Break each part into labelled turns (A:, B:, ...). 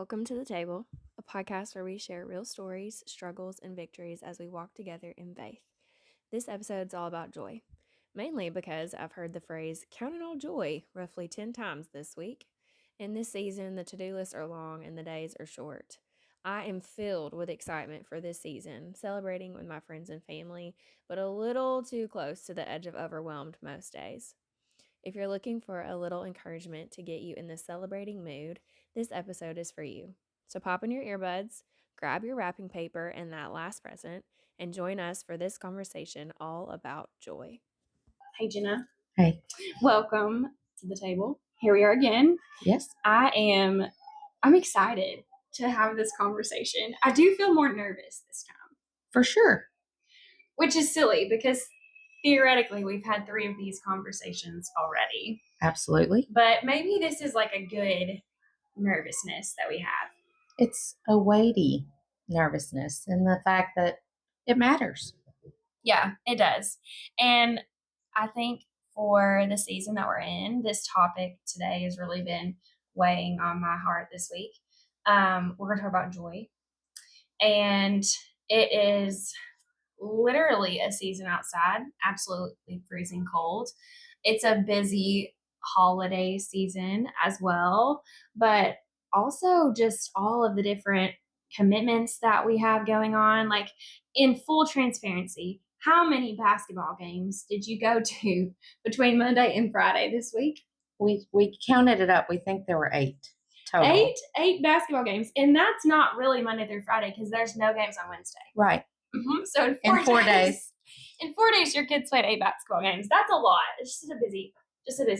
A: Welcome to the table, a podcast where we share real stories, struggles, and victories as we walk together in faith. This episode's all about joy, mainly because I've heard the phrase count it all joy roughly 10 times this week. In this season, the to-do lists are long and the days are short. I am filled with excitement for this season, celebrating with my friends and family, but a little too close to the edge of overwhelmed most days. If you're looking for a little encouragement to get you in the celebrating mood, this episode is for you. So pop in your earbuds, grab your wrapping paper and that last present, and join us for this conversation all about joy.
B: Hey, Jenna.
C: Hey.
B: Welcome to the table. Here we are again.
C: Yes.
B: I'm excited to have this conversation. I do feel more nervous this time.
C: For sure.
B: Which is silly because theoretically we've had 3 of these conversations already.
C: Absolutely.
B: But maybe this is like a good nervousness that we have.
C: It's a weighty nervousness and the fact that it matters.
B: Yeah, it does. And I think for the season that we're in, this topic today has really been weighing on my heart this week. We're going to talk about joy. And it is literally a season outside, absolutely freezing cold. It's a busy holiday season as well, but also just all of the different commitments that we have going on. Like, in full transparency, how many basketball games did you go to between Monday and Friday this week?
C: We counted it up. We think there were 8 total.
B: Eight basketball games. And that's not really Monday through Friday because there's no games on Wednesday.
C: Right.
B: Mm-hmm. So
C: in 4 days.
B: In 4 days, your kids played 8 basketball games. That's a lot. It's just a busy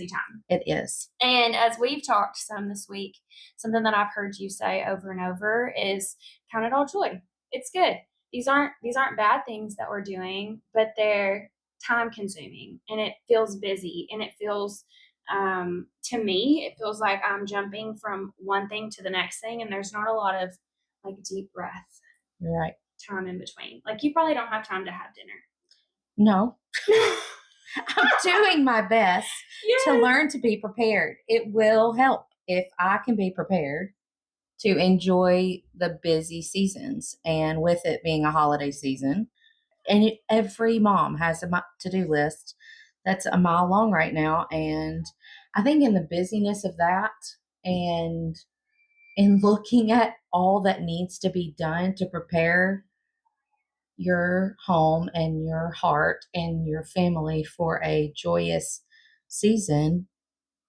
B: time.
C: It is.
B: And as we've talked some this week, something that I've heard you say over and over is count it all joy. It's good. These aren't bad things that we're doing, but they're time consuming and it feels busy and it feels, to me, it feels like I'm jumping from one thing to the next thing and there's not a lot of like deep breath.
C: Right.
B: Time in between. Like, you probably don't have time to have dinner.
C: No. I'm doing my best
B: Yes.
C: to learn to be prepared. It will help if I can be prepared to enjoy the busy seasons, and with it being a holiday season. And every mom has a to-do list that's a mile long right now. And I think in the busyness of that and in looking at all that needs to be done to prepare your home and your heart and your family for a joyous season,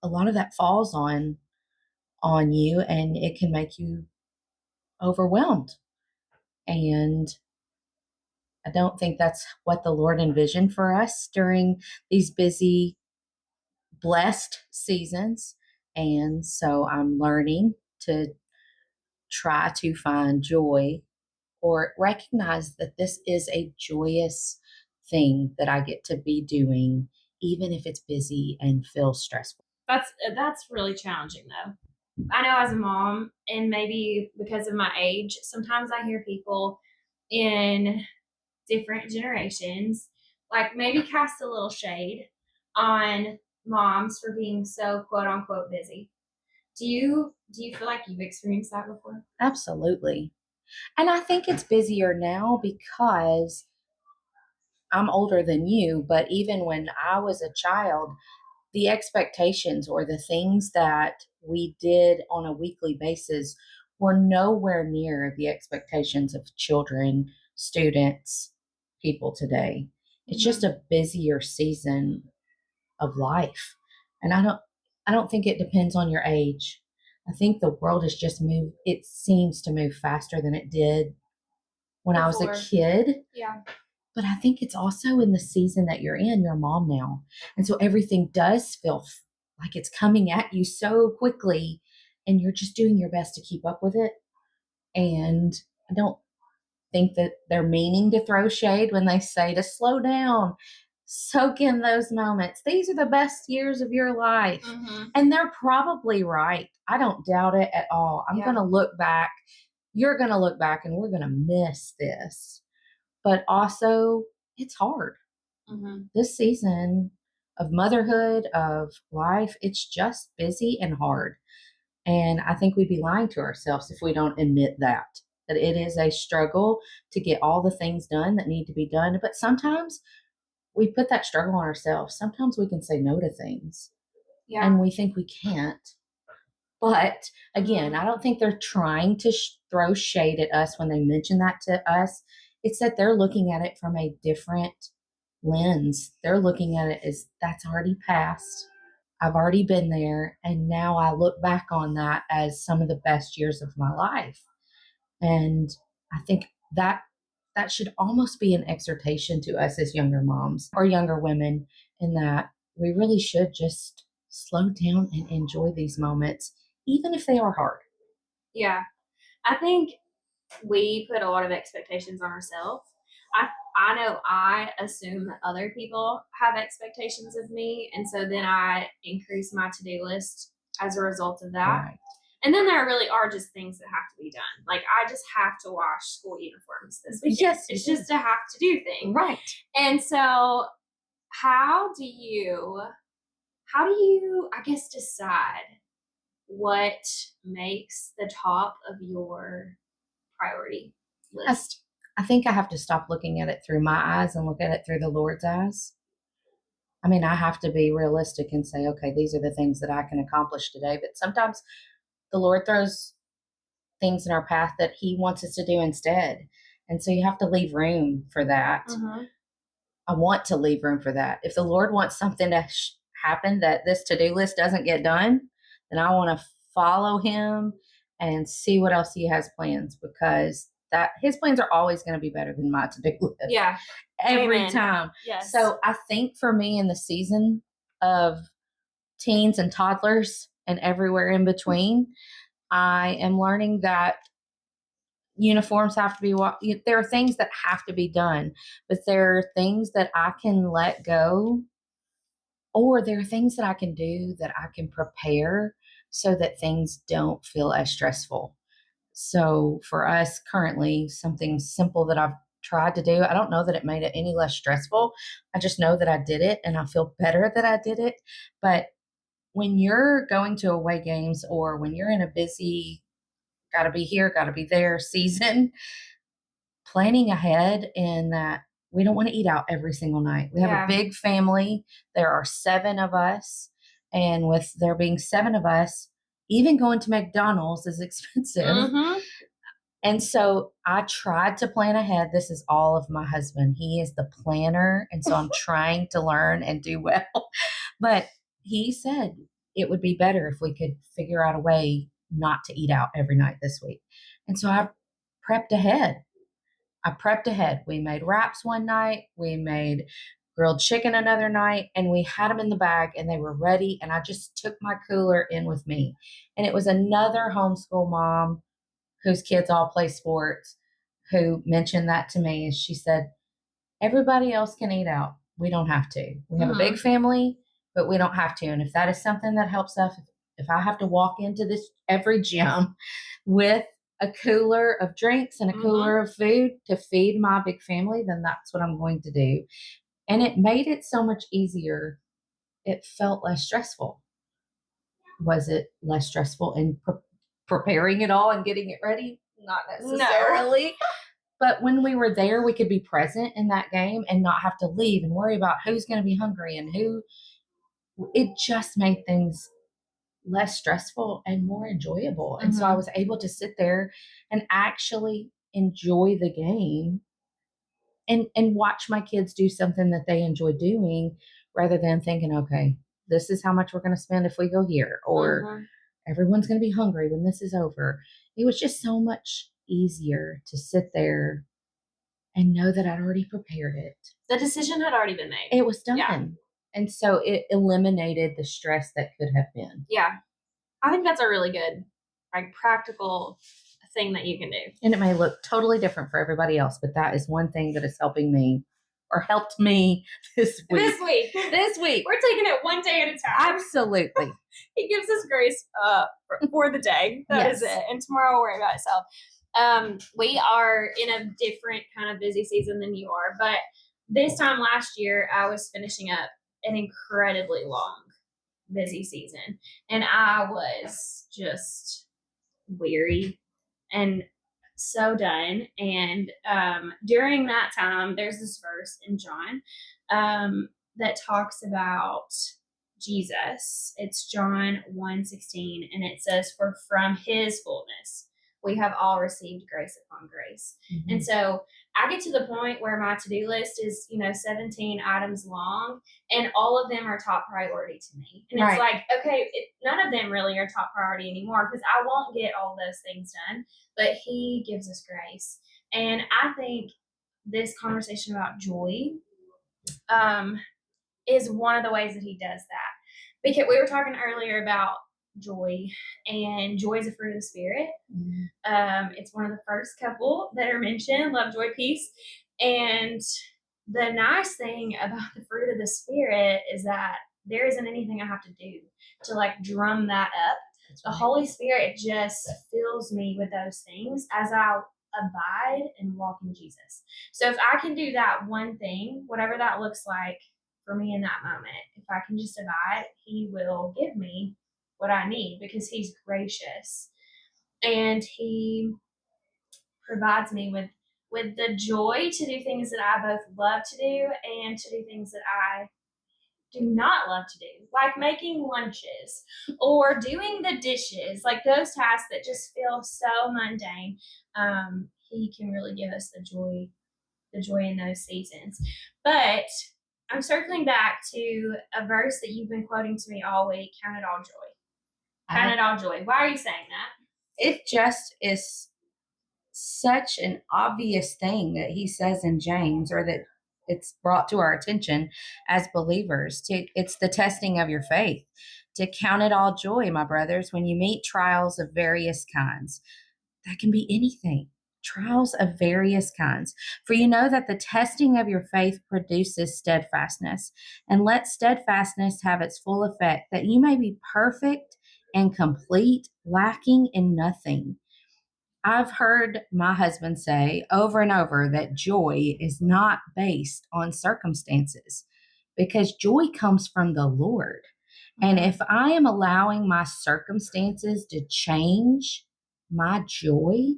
C: a lot of that falls on you, and it can make you overwhelmed. And I don't think that's what the Lord envisioned for us during these busy, blessed seasons. And so I'm learning to try to find joy or recognize that this is a joyous thing that I get to be doing, even if it's busy and feels stressful.
B: That's really challenging, though. I know as a mom, and maybe because of my age, sometimes I hear people in different generations like maybe cast a little shade on moms for being so quote unquote busy. Do you feel like you've experienced that before?
C: Absolutely. And I think it's busier now because I'm older than you, but even when I was a child, the expectations or the things that we did on a weekly basis were nowhere near the expectations of children, students, people today. It's just a busier season of life. And I don't think it depends on your age. I think the world has just moved. It seems to move faster than it did when I was a kid.
B: Yeah.
C: But I think it's also in the season that you're in. You're a mom now. And so everything does feel like it's coming at you so quickly, and you're just doing your best to keep up with it. And I don't think that they're meaning to throw shade when they say to slow down, soak in those moments. These are the best years of your life.
B: Mm-hmm.
C: And they're probably right. I don't doubt it at all. I'm going to look back. You're going to look back and we're going to miss this. But also, it's hard.
B: Mm-hmm.
C: This season of motherhood, of life, it's just busy and hard. And I think we'd be lying to ourselves if we don't admit that it is a struggle to get all the things done that need to be done. But sometimes we put that struggle on ourselves. Sometimes we can say no to things and we think we can't. But again, I don't think they're trying to throw shade at us when they mention that to us. It's that they're looking at it from a different lens. They're looking at it as that's already passed. I've already been there. And now I look back on that as some of the best years of my life. And I think that should almost be an exhortation to us as younger moms or younger women, in that we really should just slow down and enjoy these moments, even if they are hard.
B: Yeah. I think we put a lot of expectations on ourselves. I know I assume that other people have expectations of me, and so then I increase my to-do list as a result of that.
C: Right.
B: And then there really are just things that have to be done. Like, I just have to wash school uniforms this weekend.
C: Yes,
B: it's just a have to do thing.
C: Right.
B: And so how do you, I guess, decide what makes the top of your priority list?
C: I think I have to stop looking at it through my eyes and look at it through the Lord's eyes. I mean, I have to be realistic and say, okay, these are the things that I can accomplish today. But sometimes the Lord throws things in our path that He wants us to do instead. And so you have to leave room for that.
B: Mm-hmm.
C: I want to leave room for that. If the Lord wants something to happen that this to-do list doesn't get done, then I want to follow Him and see what else He has plans, because that His plans are always going to be better than my to-do list.
B: Yeah.
C: Every
B: Amen.
C: time.
B: Yes.
C: So I think for me, in the season of teens and toddlers and everywhere in between, I am learning that uniforms have to be, there are things that have to be done, but there are things that I can let go, or there are things that I can do that I can prepare so that things don't feel as stressful. So for us currently, something simple that I've tried to do, I don't know that it made it any less stressful. I just know that I did it and I feel better that I did it. But when you're going to away games, or when you're in a busy, got to be here, got to be there season, planning ahead in that we don't want to eat out every single night. We have a big family. There are 7 of us. And with there being 7 of us, even going to McDonald's is expensive.
B: Mm-hmm.
C: And so I tried to plan ahead. This is all of my husband. He is the planner. And so I'm trying to learn and do well. But he said it would be better if we could figure out a way not to eat out every night this week. And so I prepped ahead. We made wraps one night. We made grilled chicken another night, and we had them in the bag and they were ready. And I just took my cooler in with me. And it was another homeschool mom whose kids all play sports who mentioned that to me. She said, everybody else can eat out. We don't have to. We have a big family, but we don't have to. And if that is something that helps us, if I have to walk into this every gym with a cooler of drinks and a cooler of food to feed my big family, then that's what I'm going to do. And it made it so much easier. It felt less stressful. Was it less stressful in preparing it all and getting it ready? Not necessarily. No. But when we were there, we could be present in that game and not have to leave and worry about who's going to be hungry and who. It just made things less stressful and more enjoyable. And so I was able to sit there and actually enjoy the game and watch my kids do something that they enjoy doing, rather than thinking, okay, this is how much we're going to spend if we go here, or everyone's going to be hungry when this is over. It was just so much easier to sit there and know that I'd already prepared it.
B: The decision had already been made.
C: It was done. Yeah. And so it eliminated the stress that could have been.
B: Yeah. I think that's a really good, practical thing that you can do.
C: And it may look totally different for everybody else, but that is one thing that is helping me, or helped me this week.
B: This week. We're taking it one day at a time.
C: Absolutely.
B: He gives us grace for the day. That is it. And tomorrow will worry about itself. We are in a different kind of busy season than you are, but this time last year, I was finishing up an incredibly long busy season, and I was just weary and so done. And during that time, there's this verse in John that talks about Jesus. It's John 1:16, and it says, "For from his fullness we have all received grace upon grace." Mm-hmm. And so I get to the point where my to-do list is, 17 items long, and all of them are top priority to me. And it's like, okay, none of them really are top priority anymore because I won't get all those things done, but he gives us grace. And I think this conversation about joy is one of the ways that he does that. Because we were talking earlier about joy, and joy is a fruit of the Spirit. Mm-hmm. It's one of the first couple that are mentioned, love, joy, peace. And the nice thing about the fruit of the Spirit is that there isn't anything I have to do to like drum that up. The Holy Spirit just fills me with those things as I abide and walk in Jesus. So if I can do that one thing, whatever that looks like for me in that moment, if I can just abide, he will give me what I need because he's gracious. And he provides me with the joy to do things that I both love to do and to do things that I do not love to do, like making lunches or doing the dishes, like those tasks that just feel so mundane. He can really give us the joy in those seasons. But I'm circling back to a verse that you've been quoting to me all week. Count it all joy. Count it all joy. Why are you saying that?
C: It just is such an obvious thing that he says in James, or that it's brought to our attention as believers. It's the testing of your faith. To count it all joy, my brothers, when you meet trials of various kinds. That can be anything. Trials of various kinds. For you know that the testing of your faith produces steadfastness. And let steadfastness have its full effect, that you may be perfect and complete, lacking in nothing. I've heard my husband say over and over that joy is not based on circumstances, because joy comes from the Lord. And if I am allowing my circumstances to change my joy,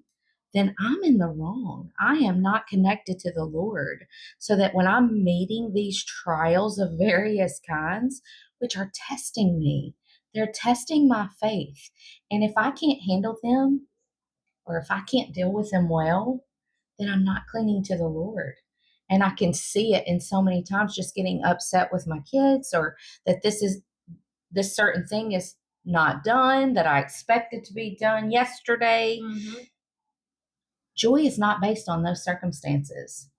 C: then I'm in the wrong. I am not connected to the Lord. So that when I'm meeting these trials of various kinds, which are testing me, they're testing my faith. And if I can't handle them, or if I can't deal with them well, then I'm not clinging to the Lord. And I can see it in so many times, just getting upset with my kids, or that this certain thing is not done, that I expected to be done yesterday. Mm-hmm. Joy is not based on those circumstances.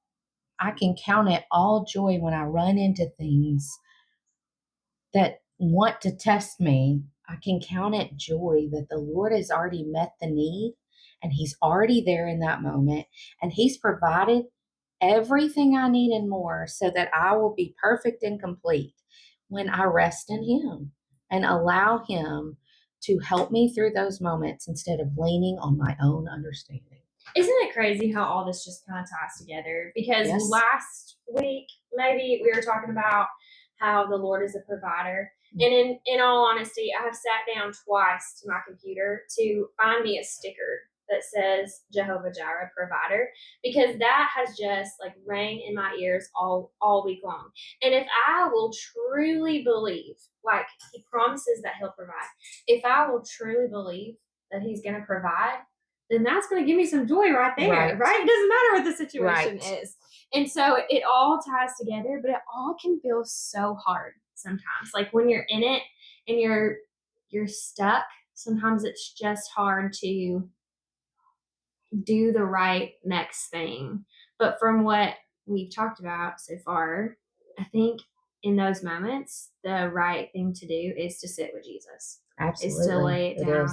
C: I can count it all joy when I run into things that want to test me. I can count it joy that the Lord has already met the need, and he's already there in that moment, and he's provided everything I need and more, so that I will be perfect and complete when I rest in him and allow him to help me through those moments instead of leaning on my own understanding.
B: Isn't it crazy how all this just kind of ties together? Because last week, maybe we were talking about how the Lord is a provider. And in all honesty, I have sat down twice to my computer to find me a sticker that says Jehovah Jireh, provider, because that has just like rang in my ears all week long. And if I will truly believe, like he promises that he'll provide, if I will truly believe that he's going to provide, then that's going to give me some joy right there, right? It doesn't matter what the situation is. And so it all ties together, but it all can feel so hard sometimes. Like when you're in it and you're stuck, sometimes it's just hard to do the right next thing. But from what we've talked about so far, I think in those moments, the right thing to do is to sit with Jesus.
C: Absolutely.
B: Is to lay it down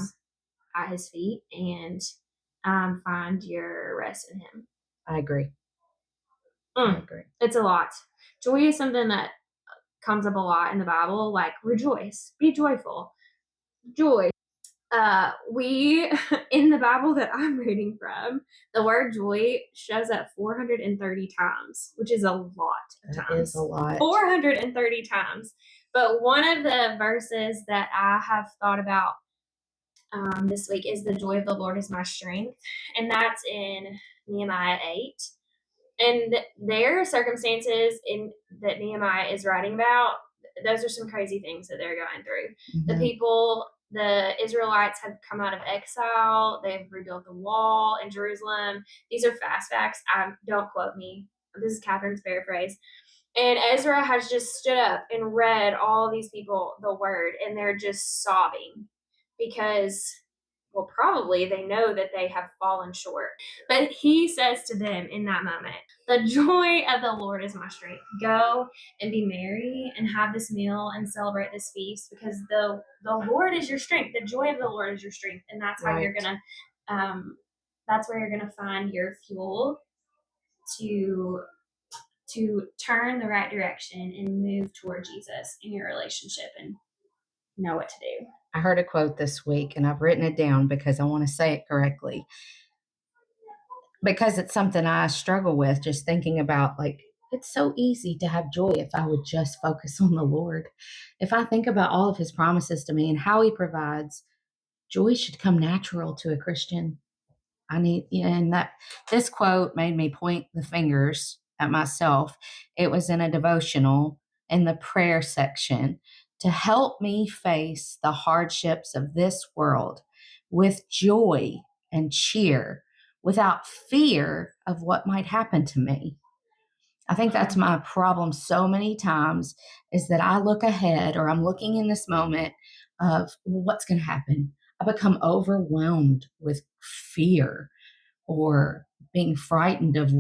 B: at his feet and find your rest in him.
C: I agree. I agree.
B: It's a lot. Joy is something that comes up a lot in the Bible, like rejoice, be joyful, joy. We in the Bible that I'm reading from, the word joy shows up 430 times, which is a lot of times.
C: It is a lot.
B: 430 times. But one of the verses that I have thought about this week is the joy of the Lord is my strength. And that's in Nehemiah.8. And their circumstances that Nehemiah is writing about, those are some crazy things that they're going through. Mm-hmm. The Israelites have come out of exile. They've rebuilt the wall in Jerusalem. These are fast facts. Don't quote me. This is Catherine's paraphrase. And Ezra has just stood up and read all these people the word, and they're just sobbing because, well, probably they know that they have fallen short. But he says to them in that moment, the joy of the Lord is my strength. Go and be merry and have this meal and celebrate this feast, because the Lord is your strength. The joy of the Lord is your strength. And that's how you're going to, that's where you're going to find your fuel to turn the right direction and move toward Jesus in your relationship and know what to do.
C: I heard a quote this week, and I've written it down because I want to say it correctly. Because it's something I struggle with, just thinking about, like, it's so easy to have joy if I would just focus on the Lord. If I think about all of his promises to me and how he provides, joy should come natural to a Christian. And that this quote made me point the fingers at myself. It was in a devotional in the prayer section to help me face the hardships of this world with joy and cheer, without fear of what might happen to me. I think that's my problem so many times, is that I look ahead, or I'm looking in this moment of what's going to happen. I become overwhelmed with fear, or being frightened of,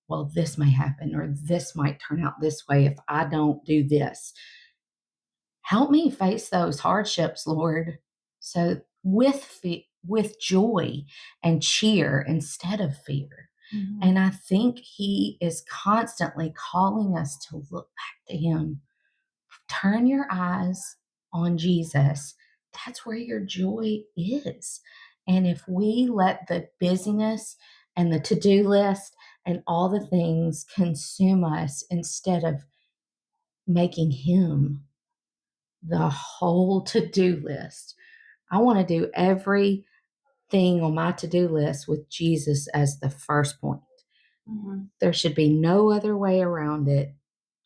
C: well, this may happen, or this might turn out this way if I don't do this. Help me face those hardships, Lord, so with joy and cheer instead of fear. Mm-hmm. And I think he is constantly calling us to look back to him. Turn your eyes on Jesus. That's where your joy is. And if we let the busyness and the to-do list and all the things consume us instead of making him the whole to-do list, I want to do everything on my to-do list with Jesus as the first point. Mm-hmm. There should be no other way around it.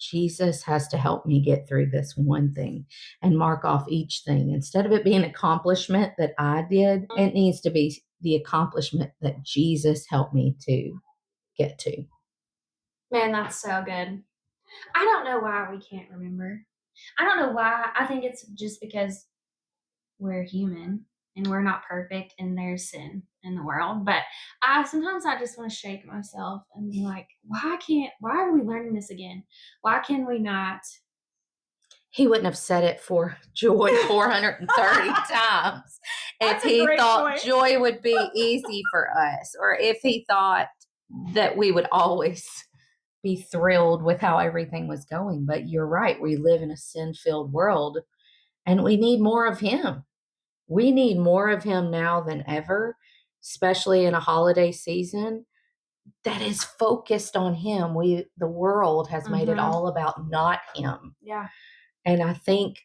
C: Jesus has to help me get through this one thing and mark off each thing. Instead of it being an accomplishment that I did, it needs to be the accomplishment that Jesus helped me to get to.
B: Man, that's so good. I don't know why we can't remember. I don't know why. I think it's just because we're human and we're not perfect and there's sin in the world. But sometimes I just want to shake myself and be like, why are we learning this again? Why can we not?
C: He wouldn't have said it for joy 430 times if he thought joy would be easy for us, or if he thought that we would always be thrilled with how everything was going. But you're right. We live in a sin-filled world, and we need more of him. We need more of him now than ever, especially in a holiday season that is focused on him. The world has made it all about not him.
B: Yeah.
C: And I think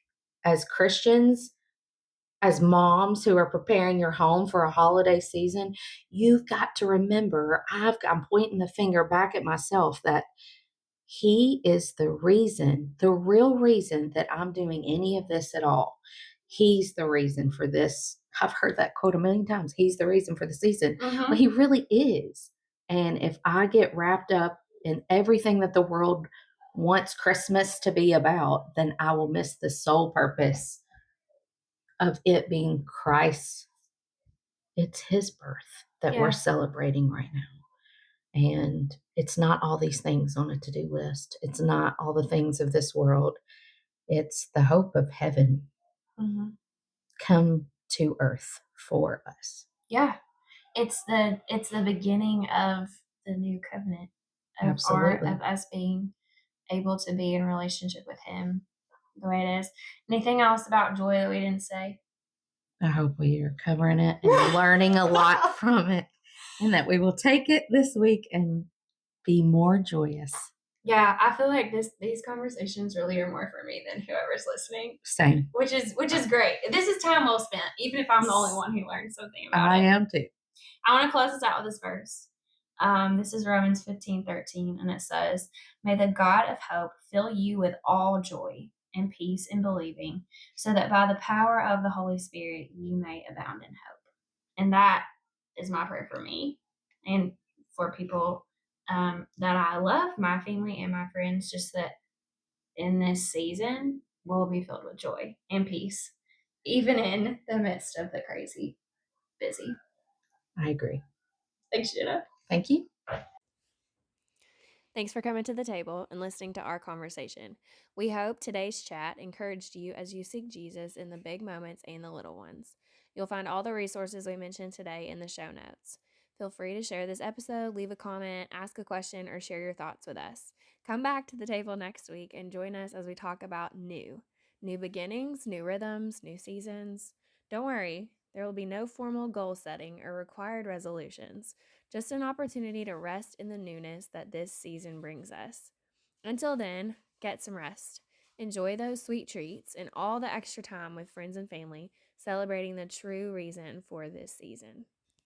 C: as Christians, as moms who are preparing your home for a holiday season, you've got to remember, I'm pointing the finger back at myself, that he is the real reason that I'm doing any of this at all. He's the reason for this. I've heard that quote a million times. He's the reason for the season. Well, he really is. And if I get wrapped up in everything that the world wants Christmas to be about, then I will miss the sole purpose of it being Christ. It's his birth that we're celebrating right now. And it's not all these things on a to-do list. It's not all the things of this world. It's the hope of heaven come to earth for us.
B: Yeah. It's the beginning of the new covenant of us being able to be in relationship with him the way it is. Anything else about joy that we didn't say?
C: I hope we are covering it and learning a lot from it, and that we will take it this week and be more joyous.
B: Yeah, I feel like these conversations really are more for me than whoever's listening,
C: Same.
B: which is great. This is time well spent, even if I'm the only one who learned something about
C: I
B: it.
C: am too.
B: I want to close this out with this verse. This is Romans 15:13, and it says, "May the God of hope fill you with all joy and peace in believing, so that by the power of the Holy Spirit you may abound in hope." And that is my prayer for me and for people that I love, my family and my friends, just that in this season we'll be filled with joy and peace, even in the midst of the crazy busy.
C: I agree.
B: Thanks, Jenna.
C: Thank you.
A: Thanks for coming to the table and listening to our conversation. We hope today's chat encouraged you as you seek Jesus in the big moments and the little ones. You'll find all the resources we mentioned today in the show notes. Feel free to share this episode, leave a comment, ask a question, or share your thoughts with us. Come back to the table next week and join us as we talk about new beginnings, new rhythms, new seasons. Don't worry, there will be no formal goal setting or required resolutions. Just an opportunity to rest in the newness that this season brings us. Until then, get some rest. Enjoy those sweet treats and all the extra time with friends and family, celebrating the true reason for this season.